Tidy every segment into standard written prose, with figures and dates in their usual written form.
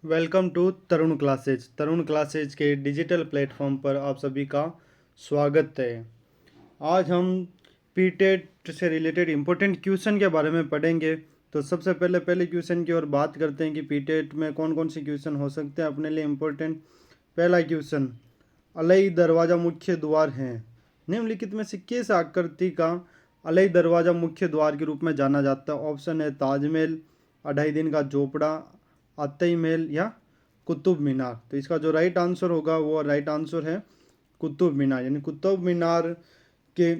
Welcome to Tarun classes. Tarun classes के digital platform पर आप सभी का स्वागत है। आज हम पीटेट से रिलेटेड इम्पोर्टेंट क्वेश्चन के बारे में पढ़ेंगे। तो सबसे पहले क्वेश्चन की ओर बात करते हैं कि पीटेट में कौन कौन से क्वेश्चन हो सकते हैं अपने लिए इम्पोर्टेंट। पहला क्वेश्चन, अलई दरवाज़ा मुख्य द्वार है, निम्नलिखित में से किस आकृति का अलई दरवाज़ा मुख्य द्वार के रूप में जाना जाता है? ऑप्शन है ताजमहल, अढ़ाई दिन का झोपड़ा, अतई महल या कुतुब मीनार। तो इसका जो राइट आंसर होगा वो राइट आंसर है कुतुब मीनार। यानी कुतुब मीनार के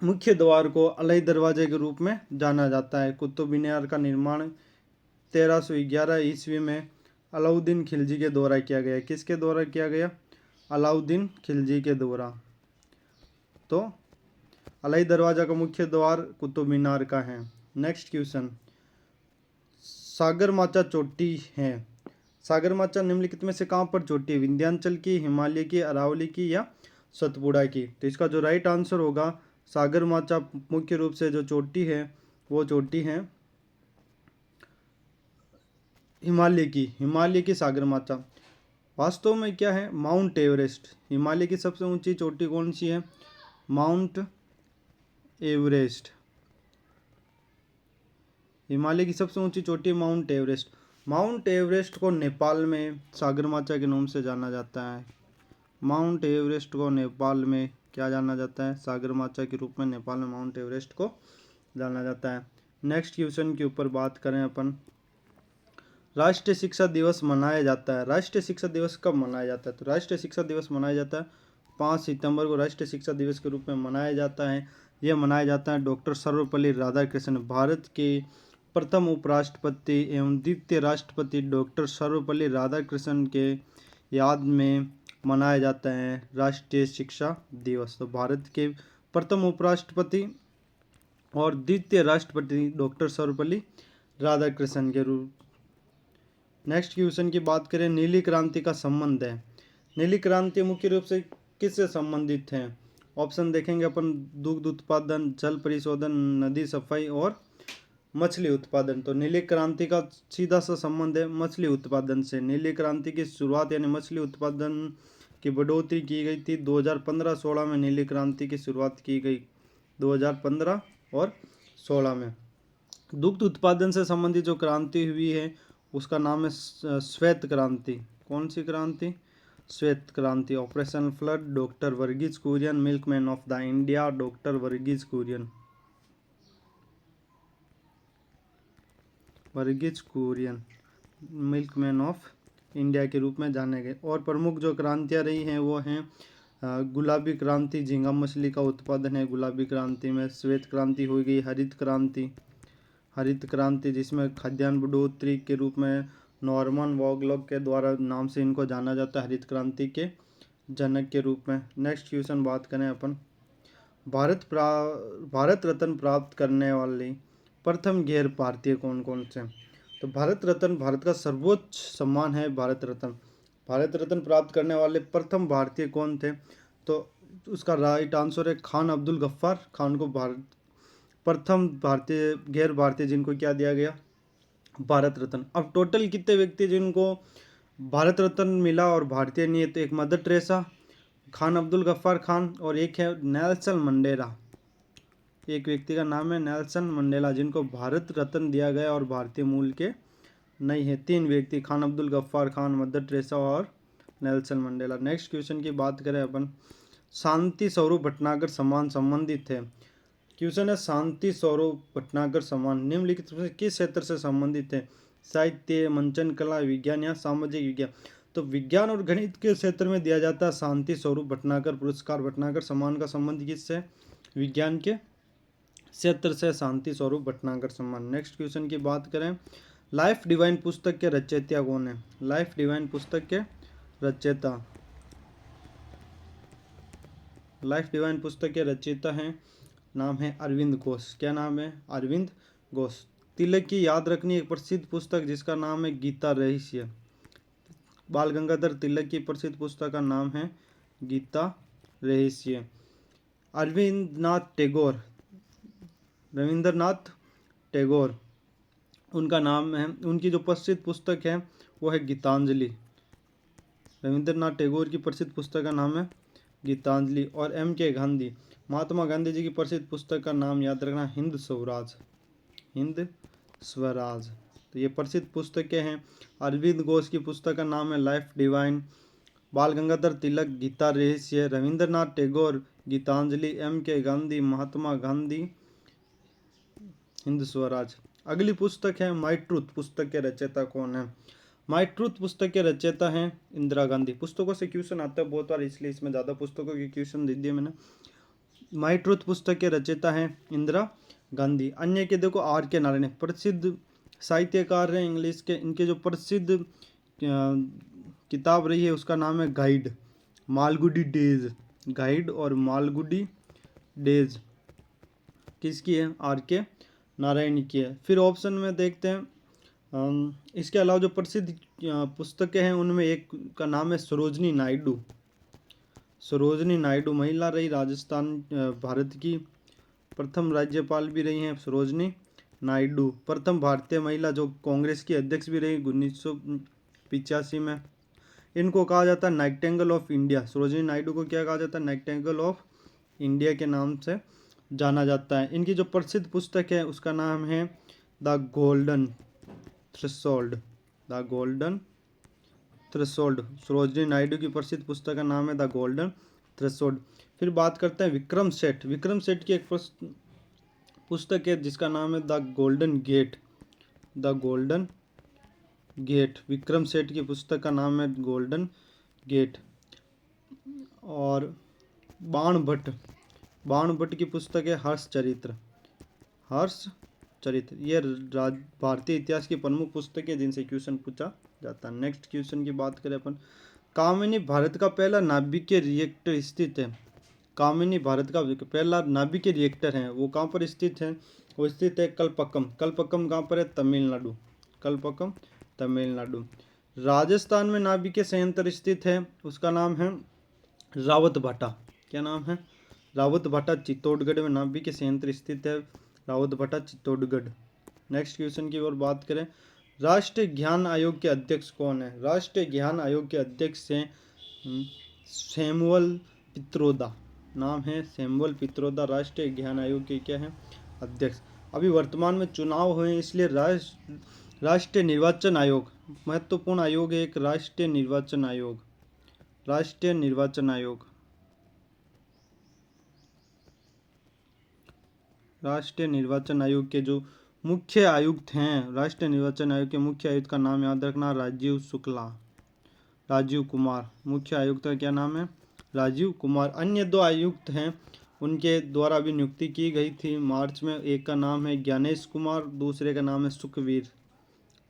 मुख्य द्वार को अलई दरवाजे के रूप में जाना जाता है। कुतुब मीनार का निर्माण 1311 ईस्वी में अलाउद्दीन खिलजी के द्वारा किया गया। किसके द्वारा किया गया? अलाउद्दीन खिलजी के द्वारा। तो अलई दरवाजा का मुख्य द्वार कुतुब मीनार का है। नेक्स्ट क्वेश्चन, सागरमाचा चोटी है। सागरमाचा निम्नलिखित में से कहाँ पर चोटी है? विंध्याचल की, हिमालय की, अरावली की या सतपुड़ा की? तो इसका जो राइट आंसर होगा सागरमाचा मुख्य रूप से जो चोटी है वो चोटी है हिमालय की सागरमाचा। वास्तव में क्या है? Mount Everest. हिमालय की सबसे ऊंची चोटी कौन सी है? Mount Everest. हिमालय की सबसे ऊंची चोटी माउंट एवरेस्ट। माउंट एवरेस्ट को नेपाल में सागरमाचा के नाम से जाना जाता है। माउंट एवरेस्ट को नेपाल में क्या जाना जाता है? सागरमाचा के रूप में नेपाल में माउंट एवरेस्ट को जाना जाता है। नेक्स्ट क्वेश्चन के ऊपर बात करें अपन, राष्ट्रीय शिक्षा दिवस मनाया जाता है। राष्ट्रीय शिक्षा दिवस कब मनाया जाता है? तो राष्ट्रीय शिक्षा दिवस मनाया जाता है 5 सितंबर को राष्ट्रीय शिक्षा दिवस के रूप में मनाया जाता है। यह मनाया जाता है डॉक्टर सर्वपल्ली राधाकृष्णन, भारत के प्रथम उपराष्ट्रपति एवं द्वितीय राष्ट्रपति डॉक्टर सर्वपल्ली राधाकृष्णन के याद में मनाया जाता है राष्ट्रीय शिक्षा दिवस। तो भारत के प्रथम उपराष्ट्रपति और द्वितीय राष्ट्रपति डॉक्टर सर्वपल्ली राधाकृष्णन के रूप। नेक्स्ट क्वेश्चन की बात करें, नीली क्रांति का संबंध है। नीली क्रांति मुख्य रूप से किससे संबंधित है? ऑप्शन देखेंगे अपन, दुग्ध उत्पादन, जल परिशोधन, नदी सफाई और मछली उत्पादन। तो नीली क्रांति का सीधा सा संबंध है मछली उत्पादन से। नीली क्रांति की शुरुआत यानी मछली उत्पादन की बढ़ोतरी की गई थी 2015-16 में। नीली क्रांति की शुरुआत की गई 2015 और 16 में। दुग्ध उत्पादन से संबंधित जो क्रांति हुई है उसका नाम है श्वेत क्रांति। कौन सी क्रांति? श्वेत क्रांति। Operation flood, doctor Verghese Kurien, milkman of the India, doctor Verghese Kurien. Verghese Kurien milkman of India के रूप में जाने गए। और प्रमुख जो क्रांतियाँ रही हैं वो हैं गुलाबी क्रांति, झींगा मछली का उत्पादन है गुलाबी क्रांति में। श्वेत क्रांति हो गई। हरित क्रांति जिसमें खाद्यान्न बढ़ोतरी के रूप में नॉर्मन वोरलॉग के द्वारा नाम से इनको जाना जाता है हरित क्रांति के जनक के रूप में। नेक्स्ट क्वेश्चन बात करें अपन, भारत रत्न प्राप्त करने वाली प्रथम गैर भारतीय कौन कौन से? तो भारत रत्न भारत का सर्वोच्च सम्मान है भारत रत्न। भारत रत्न प्राप्त करने वाले प्रथम भारतीय कौन थे? तो उसका राइट आंसर है खान अब्दुल गफ्फार खान को प्रथम भारतीय गैर भारतीय जिनको क्या दिया गया? भारत रत्न। अब टोटल कितने व्यक्ति जिनको भारत रत्न मिला और भारतीय नहीं है? तो एक मदर टेरेसा, खान अब्दुल गफ्फार खान और एक है नेल्सन मंडेला। एक व्यक्ति का नाम है नेल्सन मंडेला जिनको भारत रत्न दिया गया और भारतीय मूल के नहीं है। 3 व्यक्ति, खान अब्दुल गफ्फार खान, मदर टेरेसा और नेल्सन मंडेला। नेक्स्ट क्वेश्चन की बात करें अपन, शांति स्वरूप भटनागर सम्मान संबंधित है। क्वेश्चन है शांति स्वरूप भटनागर सम्मान निम्नलिखित में किस क्षेत्र से संबंधित है? साहित्य, मंचन कला, विज्ञान या सामाजिक विज्ञान? तो विज्ञान और गणित के क्षेत्र में दिया जाता है शांति स्वरूप भटनागर पुरस्कार। भटनागर सम्मान का संबंध किससे? विज्ञान के क्षेत्र से शांति स्वरूप भटनागर सम्मान। नेक्स्ट क्वेश्चन की बात करें, लाइफ डिवाइन पुस्तक के रचयिता कौन है? लाइफ डिवाइन पुस्तक के रचयिता, लाइफ डिवाइन पुस्तक के रचयिता हैं, नाम है अरविंद घोष। क्या नाम है? अरविंद घोष। तिलक की याद रखनी एक प्रसिद्ध पुस्तक जिसका नाम है गीता रहस्य। बाल गंगाधर तिलक की प्रसिद्ध पुस्तक का नाम है गीता रहस्य। रविंद्रनाथ टैगोर उनका नाम है, उनकी जो प्रसिद्ध पुस्तक है वो है गीतांजलि। रविंद्रनाथ टैगोर की प्रसिद्ध पुस्तक का नाम है गीतांजलि। और एम के गांधी, महात्मा गांधी जी की प्रसिद्ध पुस्तक का नाम याद रखना, हिंद स्वराज। हिंद स्वराज। तो ये प्रसिद्ध पुस्तकें हैं। अरविंद घोष की पुस्तक का नाम है लाइफ डिवाइन। बाल गंगाधर तिलक गीता रहस्य, रविंद्रनाथ टैगोर गीतांजलि, एम के गांधी महात्मा गांधी हिंद स्वराज। अगली पुस्तक है माई ट्रूथ। पुस्तक के रचयिता कौन है? माई ट्रूथ पुस्तक के रचयिता हैं इंदिरा गांधी। पुस्तकों से क्वेश्चन आता है बहुत बार, इसलिए इसमें ज़्यादा पुस्तकों के क्वेश्चन दे दिए मैंने। माई ट्रूथ पुस्तक के रचयिता हैं इंदिरा गांधी। अन्य के देखो आर के नारायण, प्रसिद्ध साहित्यकार हैं इंग्लिश के। इनके जो प्रसिद्ध किताब रही है उसका नाम है गाइड, मालगुडी डेज। गाइड और मालगुडी डेज किसकी है? आर के नारायण की है। फिर ऑप्शन में देखते हैं, इसके अलावा जो प्रसिद्ध पुस्तकें हैं उनमें एक का नाम है सरोजनी नायडू। सरोजनी नायडू महिला रही, राजस्थान भारत की प्रथम राज्यपाल भी रही हैं सरोजनी नायडू। प्रथम भारतीय महिला जो कांग्रेस की अध्यक्ष भी रही 1985 में। इनको कहा जाता है Nightingale of India. Sarojini Naidu को क्या कहा जाता है? नाइटिंगेल ऑफ इंडिया के नाम से जाना जाता है। इनकी जो प्रसिद्ध पुस्तक है उसका नाम है the golden threshold. The golden threshold. Sarojini Naidu की प्रसिद्ध पुस्तक का नाम है द गोल्डन थ्रेशोल्ड। फिर बात करते हैं विक्रम सेठ। विक्रम सेठ की एक पुस्तक है जिसका नाम है the golden gate. The golden gate. Vikram Seth की पुस्तक का नाम है गोल्डन गेट। और बाण भट्ट, बाण भट्ट की पुस्तक है हर्ष चरित्र। हर्ष चरित्र ये भारतीय इतिहास की प्रमुख पुस्तक है जिनसे क्वेश्चन पूछा जाता है। नेक्स्ट क्वेश्चन की बात करें अपन, कामिनी भारत का पहला नाभिकीय रिएक्टर स्थित है। कामिनी भारत का पहला नाभिकीय रिएक्टर है वो कहाँ पर स्थित है? वो स्थित है कलपक्कम। कलपक्कम कहाँ पर है? तमिलनाडु। कलपक्कम तमिलनाडु। राजस्थान में नाभिकीय संयंत्र स्थित है, उसका नाम है रावत भाटा। क्या नाम है? रावत भाटा। चित्तौड़गढ़ में नाभिकीय संयंत्र स्थित है, रावत भाटा चित्तौड़गढ़। नेक्स्ट क्वेश्चन की ओर बात करें, राष्ट्रीय ज्ञान आयोग के अध्यक्ष कौन है? राष्ट्रीय ज्ञान आयोग के अध्यक्ष हैं सैमुअल पित्रोदा। नाम है सैमुअल पित्रोदा। राष्ट्रीय ज्ञान आयोग के क्या है? अध्यक्ष। अभी वर्तमान में चुनाव हुए इसलिए राष्ट्रीय निर्वाचन आयोग महत्वपूर्ण आयोग है एक। राष्ट्रीय निर्वाचन आयोग। राष्ट्रीय निर्वाचन आयोग। राष्ट्रीय निर्वाचन आयोग के जो मुख्य आयुक्त हैं, राष्ट्रीय निर्वाचन आयोग के मुख्य आयुक्त का नाम याद रखना, राजीव शुक्ला। राजीव कुमार। मुख्य आयुक्त का क्या नाम है? राजीव कुमार। अन्य दो आयुक्त हैं उनके द्वारा भी नियुक्ति की गई थी मार्च में। एक का नाम है ज्ञानेश कुमार, दूसरे का नाम है सुखवीर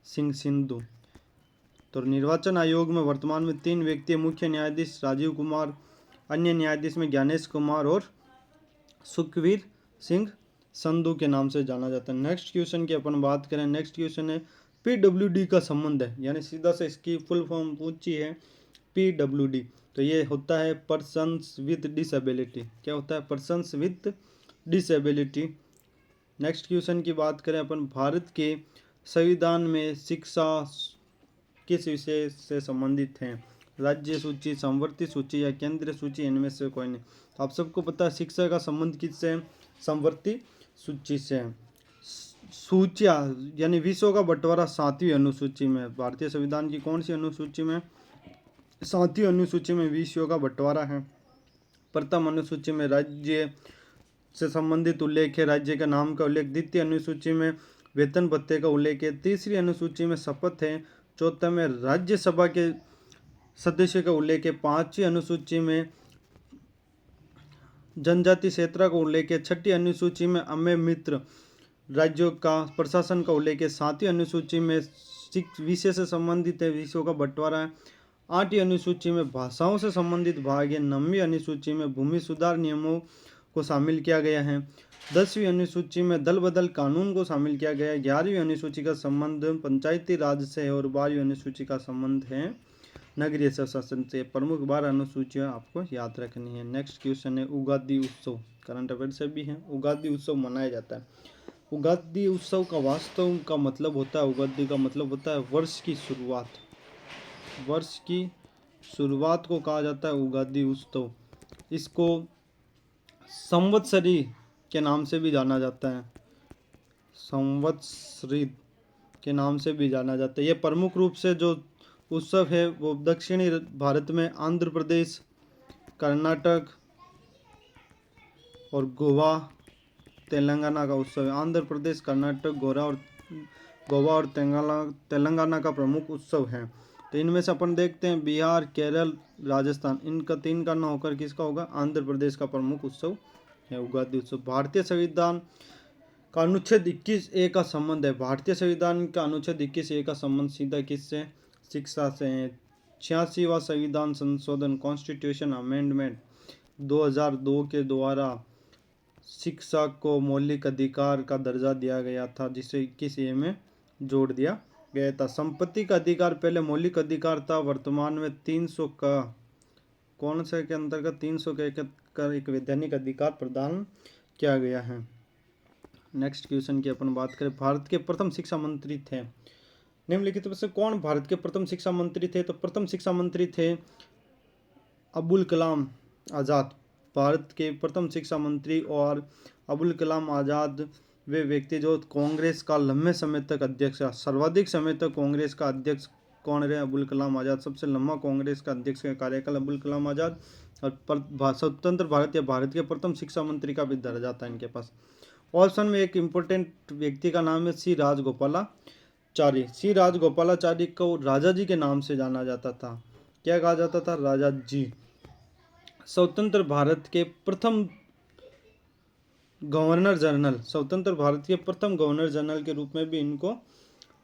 सिंह सिंधु। तो निर्वाचन आयोग में वर्तमान में 3 व्यक्ति, मुख्य न्यायाधीश राजीव कुमार, अन्य न्यायाधीश में ज्ञानेश कुमार और सुखवीर सिंह संधू के नाम से जाना जाता है। नेक्स्ट क्वेश्चन की अपन बात करें, नेक्स्ट क्वेश्चन है पीडब्ल्यूडी का संबंध है, यानी सीधा से इसकी फुल फॉर्म पूछी है पीडब्ल्यूडी। तो ये होता है पर्सन्स विद डिसेबिलिटी। क्या होता है? Persons with disability. Next question की बात करें अपन, भारत के संविधान में शिक्षा किस विषय से संबंधित है? राज्य सूची, संवर्ती सूची या केंद्रीय सूची, इनमें से कोई नहीं। आप सबको पता है शिक्षा का संबंध किससे है? संवर्ती सूची से। सूचियाँ यानी विषयों का बंटवारा 7वीं अनुसूची में। भारतीय संविधान की कौन सी अनुसूची में? 7वीं अनुसूची में विषयों का बंटवारा है। प्रथम अनुसूची में राज्य से संबंधित उल्लेख है, राज्य का नाम का उल्लेख। द्वितीय अनुसूची में वेतन भत्ते का उल्लेख है। तीसरी अनुसूची में शपथ है। चौथा में राज्यसभा के सदस्य का उल्लेख है। 5वीं अनुसूची में जनजाति क्षेत्र का उल्लेख है। 6ठी अनुसूची में अन्य मित्र राज्यों का प्रशासन का उल्लेख है। 7वीं अनुसूची में विषय से संबंधित है, विषयों का बंटवारा है। 8वीं अनुसूची में भाषाओं से संबंधित भाग है। 9वीं अनुसूची में भूमि सुधार नियमों को शामिल किया गया है। 10वीं अनुसूची में दल बदल कानून को शामिल किया गया है। 11वीं अनुसूची का संबंध पंचायती राज से है और 12वीं अनुसूची का संबंध है नगरीय स्वशासन से। प्रमुख 12 अनुसूचियाँ आपको याद रखनी है। नेक्स्ट क्वेश्चन है उगादि उत्सव। करंट अफेयर से भी है। उगादि उत्सव मनाया जाता है। उगादि उत्सव का वास्तव का मतलब होता है, उगादि का मतलब होता है वर्ष की शुरुआत। वर्ष की शुरुआत को कहा जाता है उगादि उत्सव। इसको संवत्सरी के नाम से भी जाना जाता है, संवत्सरी के नाम से भी जाना जाता है। ये प्रमुख रूप से जो उत्सव है वो दक्षिणी भारत में आंध्र प्रदेश, कर्नाटक और गोवा, तेलंगाना का उत्सव है। आंध्र प्रदेश, कर्नाटक, गोवा और तेलंगाना का प्रमुख उत्सव है। तो इनमें से अपन देखते हैं बिहार, केरल, राजस्थान, इनका 3 का ना होकर किसका होगा? आंध्र प्रदेश का प्रमुख उत्सव है उगादि उत्सव। भारतीय संविधान का अनुच्छेद 21A का संबंध है। भारतीय संविधान का अनुच्छेद 21A का संबंध सीधा किससे? शिक्षा से है। 86वां संविधान संशोधन कॉन्स्टिट्यूशन अमेंडमेंट 2002 के द्वारा शिक्षा को मौलिक अधिकार का दर्जा दिया गया था, जिसे 21A में जोड़ दिया गया था। संपत्ति का अधिकार पहले मौलिक अधिकार था, वर्तमान में 300 का कौन से के अंतर्गत 300 का एक वैधानिक अधिकार प्रदान किया गया है। नेक्स्ट क्वेश्चन की अपन बात करें, भारत के प्रथम शिक्षा मंत्री थे निम्नलिखित में से कौन भारत के प्रथम शिक्षा मंत्री थे? तो प्रथम शिक्षा मंत्री थे अबुल कलाम आज़ाद। भारत के प्रथम शिक्षा मंत्री और अबुल कलाम आज़ाद वे व्यक्ति जो कांग्रेस का लंबे समय तक अध्यक्ष है। सर्वाधिक समय तक कांग्रेस का अध्यक्ष कौन रहे? अबुल कलाम आज़ाद। सबसे लंबा कांग्रेस का अध्यक्ष का कार्यकाल अबुल कलाम आज़ाद। और स्वतंत्र भारत या भारत के प्रथम शिक्षा मंत्री का भी दर्जा था इनके पास। ऑप्शन में एक इम्पोर्टेंट व्यक्ति का नाम है सी राजगोपालाचारी। सी राजगोपालाचारी को राजा जी के नाम से जाना जाता था। क्या कहा जाता था? राजा जी। स्वतंत्र भारत के प्रथम गवर्नर जनरल, स्वतंत्र भारत के प्रथम गवर्नर जनरल के रूप में भी इनको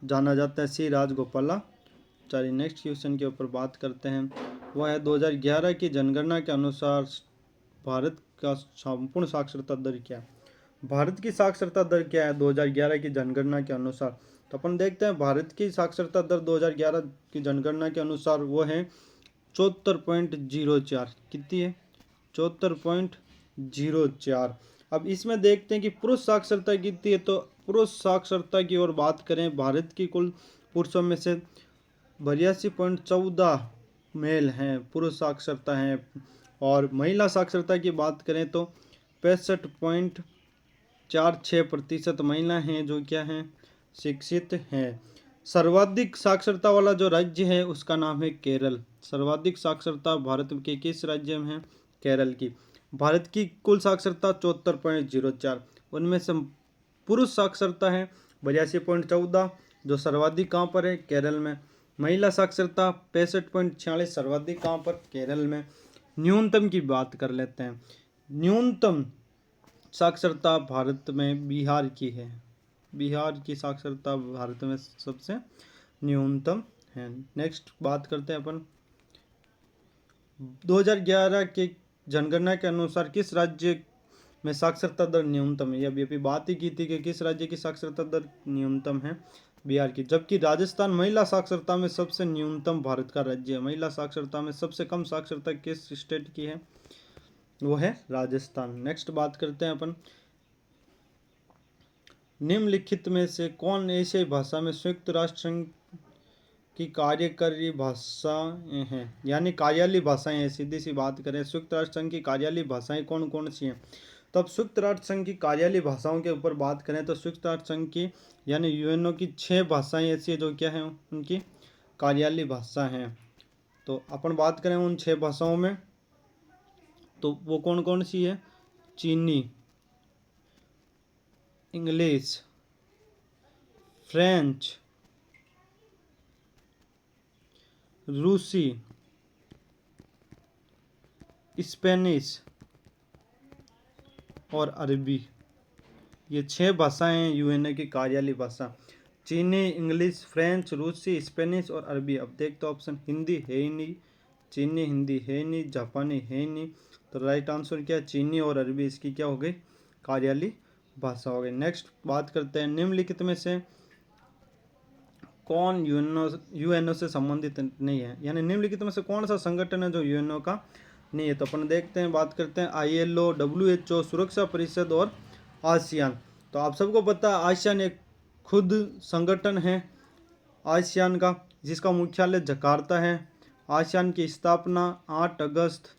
जाना जाता है, सी राजगोपालाचारी। नेक्स्ट क्वेश्चन के ऊपर बात करते हैं, वह है 2011 की जनगणना के अनुसार भारत का संपूर्ण साक्षरता दर क्या है? भारत की साक्षरता दर क्या है 2011 की जनगणना के अनुसार? तो अपन देखते हैं भारत की साक्षरता दर 2011 की जनगणना के अनुसार वो है 74.04। कितनी है? 74.04। अब इसमें देखते हैं कि पुरुष साक्षरता कितनी है। तो पुरुष साक्षरता की ओर बात करें, भारत की कुल पुरुषों में से 82.14 मेल हैं, पुरुष साक्षरता हैं। और महिला साक्षरता की बात करें तो 65.46% महिला हैं जो क्या हैं? शिक्षित हैं। सर्वाधिक साक्षरता वाला जो राज्य है उसका नाम है केरल। सर्वाधिक साक्षरता भारत के किस राज्य में है? केरल की। भारत की कुल साक्षरता 74.04, उनमें से पुरुष साक्षरता है 82.14 जो सर्वाधिक कहाँ पर है? केरल में। महिला साक्षरता 65.46 सर्वाधिक कहाँ पर? केरल में। न्यूनतम की बात कर लेते हैं। न्यूनतम साक्षरता भारत में बिहार की है। बिहार की साक्षरता भारत में सबसे न्यूनतम है। नेक्स्ट बात करते हैं अपन 2011 के जनगणना के अनुसार किस राज्य में साक्षरता दर न्यूनतम है? अभी बात ही की थी कि किस राज्य की साक्षरता दर न्यूनतम है? बिहार की। जबकि राजस्थान महिला साक्षरता में सबसे न्यूनतम भारत का राज्य है। महिला साक्षरता में सबसे कम साक्षरता किस स्टेट की है? वो है राजस्थान। नेक्स्ट बात करते हैं अपन निम्नलिखित में से कौन एशियाई भाषा में संयुक्त राष्ट्र संघ की कार्यकारी भाषाएं हैं, यानी कार्यालय भाषाएं हैं। सीधी सी बात करें संयुक्त राष्ट्र संघ की कार्यालय भाषाएं कौन कौन सी हैं? तब संयुक्त राष्ट्र संघ की कार्यालय भाषाओं के ऊपर बात करें तो संयुक्त राष्ट्र संघ की यानी यूएनओ की 6 भाषाएं ऐसी है जो क्या हैं उनकी कार्यालय भाषा हैं। तो अपन बात करें उन 6 भाषाओं में तो वो कौन कौन सी है? चीनी, इंग्लिश, फ्रेंच, रूसी, स्पेनिश और अरबी। ये 6 भाषाएं हैं यूएनओ की कार्यालय भाषा। चीनी, इंग्लिश, फ्रेंच, रूसी, स्पेनिश और अरबी। अब देखते ऑप्शन, हिंदी है ही नहीं, चीनी हिंदी है ही नहीं, जापानी है ही नहीं। तो राइट आंसर क्या है? चीनी और अरबी इसकी क्या हो गई? कार्यालय भाषा हो गई। नेक्स्ट बात करते हैं निम्नलिखित में से कौन यूएनओ से संबंधित नहीं है, यानी निम्नलिखित में से कौन सा संगठन है जो यूएनओ का नहीं है? तो अपन देखते हैं, बात करते हैं आईएलओ, डब्ल्यूएचओ, सुरक्षा परिषद और आसियान। तो आप सबको पता है आसियान एक खुद संगठन है आसियान का, जिसका मुख्यालय जकार्ता है। आसियान की स्थापना 8 अगस्त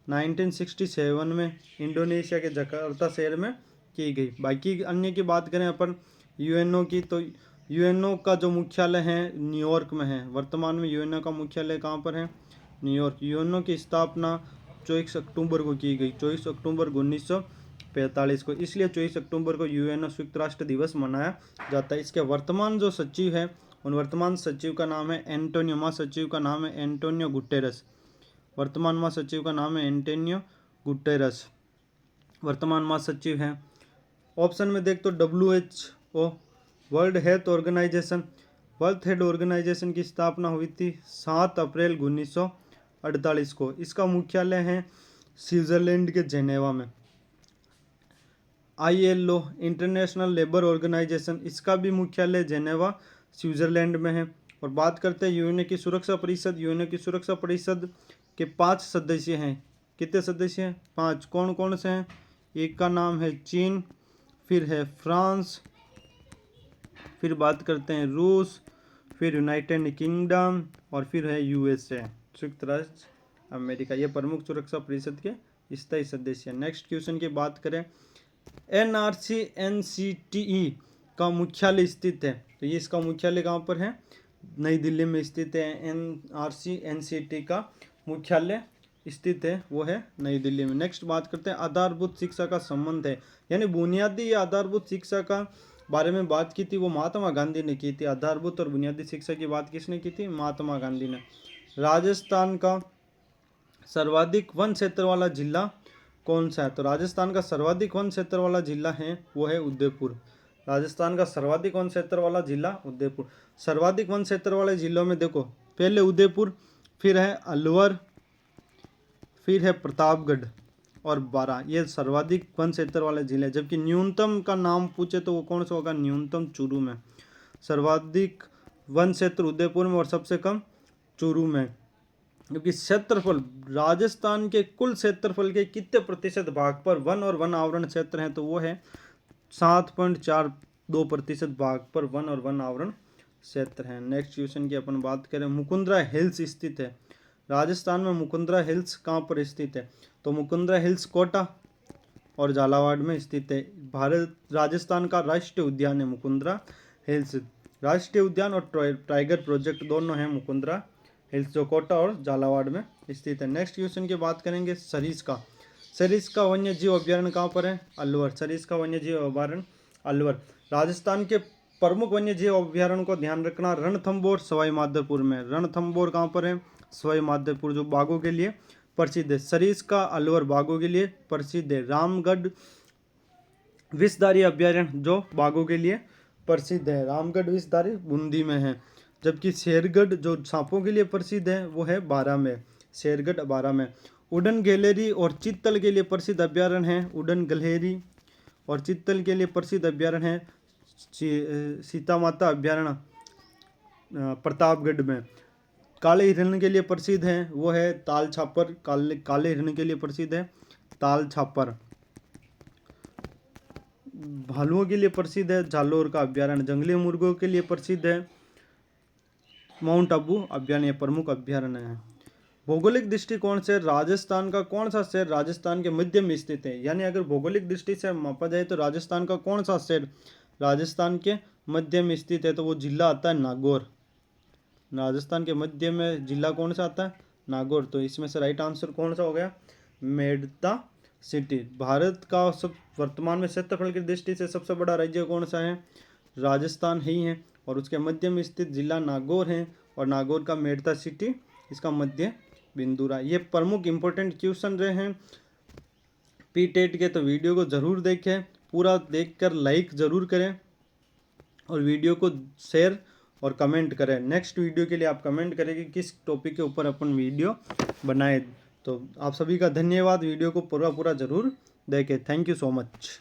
1967 में इंडोनेशिया के जकार्ता शहर में की गई। बाकी अन्य की बात करें अपन यूएनओ की, तो यूएनओ का जो मुख्यालय है न्यूयॉर्क में है। वर्तमान में यूएनओ का मुख्यालय कहाँ पर है? न्यूयॉर्क। यूएनओ की स्थापना 24 अक्टूबर को की गई, 24 अक्टूबर 1945 को, इसलिए 24 अक्टूबर को यूएनओ संयुक्त राष्ट्र दिवस मनाया जाता है। इसके वर्तमान जो सचिव है, उन वर्तमान सचिव का नाम है एंटोनियो, महासचिव का नाम है एंटोनियो गुटेरस। वर्तमान महासचिव का नाम है एंटोनियो गुटेरस, वर्तमान महासचिव हैं। ऑप्शन में देख तो WHO, world health organization. World health organization की स्थापना हुई थी 7 अप्रैल 1948 को। इसका मुख्यालय है स्विट्जरलैंड के जेनेवा में। ILO, इंटरनेशनल लेबर ऑर्गेनाइजेशन, इसका भी मुख्यालय जेनेवा स्विट्जरलैंड में है। और बात करते हैं यूएनओ की सुरक्षा परिषद। यूएनओ की सुरक्षा परिषद के 5 सदस्य हैं। कितने सदस्य हैं? 5। कौन कौन से हैं? एक का नाम है चीन, फिर है फ्रांस, फिर बात करते हैं रूस, फिर यूनाइटेड किंगडम और फिर है USA, संयुक्त राष्ट्र अमेरिका। ये प्रमुख सुरक्षा परिषद के स्थायी सदस्य हैं। नेक्स्ट क्वेश्चन की बात करें, NRC NCTE का मुख्यालय स्थित है, तो ये इसका मुख्यालय कहाँ पर है? नई दिल्ली में स्थित है। NRC NCTE का मुख्यालय स्थित है, वो है नई दिल्ली में। नेक्स्ट बात करते हैं आधारभूत शिक्षा का संबंध है, यानी बुनियादी या आधारभूत शिक्षा का बारे में बात की थी, वो महात्मा गांधी ने की थी। आधारभूत और बुनियादी शिक्षा की बात किसने की थी? महात्मा गांधी ने। राजस्थान का सर्वाधिक वन क्षेत्र वाला जिला कौन सा है? तो राजस्थान का सर्वाधिक वन क्षेत्र वाला जिला है वो है उदयपुर। राजस्थान का सर्वाधिक वन क्षेत्र वाला जिला उदयपुर। सर्वाधिक वन क्षेत्र वाले जिलों में देखो, पहले उदयपुर, फिर है अलवर, फिर है प्रतापगढ़ और बारां, ये सर्वाधिक वन क्षेत्र वाले जिले। जबकि न्यूनतम का नाम पूछे तो वो कौन सा होगा? न्यूनतम चूरू में। सर्वाधिक वन क्षेत्र उदयपुर में और सबसे कम चूरू में। क्योंकि क्षेत्रफल, राजस्थान के कुल क्षेत्रफल के कितने प्रतिशत भाग पर वन और वन आवरण क्षेत्र हैं? तो वो है 7.42% भाग पर वन और वन आवरण क्षेत्र हैं। नेक्स्ट क्वेश्चन की अपन बात करें, मुकुंदरा हिल्स स्थित है। राजस्थान में मुकुंदरा हिल्स कहाँ पर स्थित है? तो मुकुंदरा हिल्स कोटा और झालावाड़ में स्थित है। भारत राजस्थान का राष्ट्रीय उद्यान है मुकुंदरा हिल्स। राष्ट्रीय उद्यान और टाइगर प्रोजेक्ट दोनों हैं मुकुंदरा हिल्स, जो कोटा और झालावाड़ में स्थित है। नेक्स्ट क्वेश्चन की बात करेंगे सरिस्का। सरिस्का वन्य जीव अभ्यारण्य कहाँ पर है? अलवर। सरिस्का वन्य जीव अभ्यारण्य अलवर। राजस्थान के प्रमुख वन्य जीव अभ्यारण्य को ध्यान रखना, रणथंभौर सवाई माधोपुर में। रणथंभौर कहाँ पर है? सवाई माधोपुर, जो बाघों के लिए प्रसिद्ध है। सरिस्का अलवर बाघों के लिए प्रसिद्ध है। रामगढ़ विषधारी अभ्यारण्य जो बाघों के लिए प्रसिद्ध है। रामगढ़ विषधारी बूंदी में है। जबकि शेरगढ़ जो सांपों के लिए प्रसिद्ध है वो है बारां में। शेरगढ़ बारां में। उड़न गैलेरी और चित्तल के लिए प्रसिद्ध अभ्यारण्य है। उड़न गैलेरी और चित्तल के लिए प्रसिद्ध अभ्यारण्य है सीता माता अभ्यारण्य प्रतापगढ़ में। काले हिरण के लिए प्रसिद्ध है वो है ताल छापर। काले हिरण के लिए प्रसिद्ध है ताल छापर। भालुओं के लिए प्रसिद्ध है जालोर का अभ्यारण्य। जंगली मुर्गों के लिए प्रसिद्ध है माउंट आबू अभ्यारण्य, प्रमुख अभ्यारण्य है। भौगोलिक दृष्टिकोण से राजस्थान का कौन सा शहर राजस्थान के मध्य में स्थित है? यानी अगर भौगोलिक दृष्टि से मापा जाए तो राजस्थान का कौन सा शहर राजस्थान के मध्य में स्थित है? तो वो जिला आता है नागौर। राजस्थान के मध्य में जिला कौन सा आता है? नागौर। तो इसमें से राइट आंसर कौन सा हो गया? मेड़ता सिटी। भारत का सब वर्तमान में क्षेत्रफल की दृष्टि से सबसे बड़ा राज्य कौन सा है? राजस्थान ही है। और उसके मध्य में स्थित जिला नागौर है और नागौर का मेड़ता सिटी इसका मध्य बिंदु रहा। ये प्रमुख इंपॉर्टेंट क्वेश्चन रहे हैं PTET के। तो वीडियो को ज़रूर देखें, पूरा देखकर लाइक ज़रूर करें और वीडियो को शेयर और कमेंट करें। नेक्स्ट वीडियो के लिए आप कमेंट करें कि किस टॉपिक के ऊपर अपन वीडियो बनाए। तो आप सभी का धन्यवाद। वीडियो को पूरा ज़रूर देखें। Thank you so much.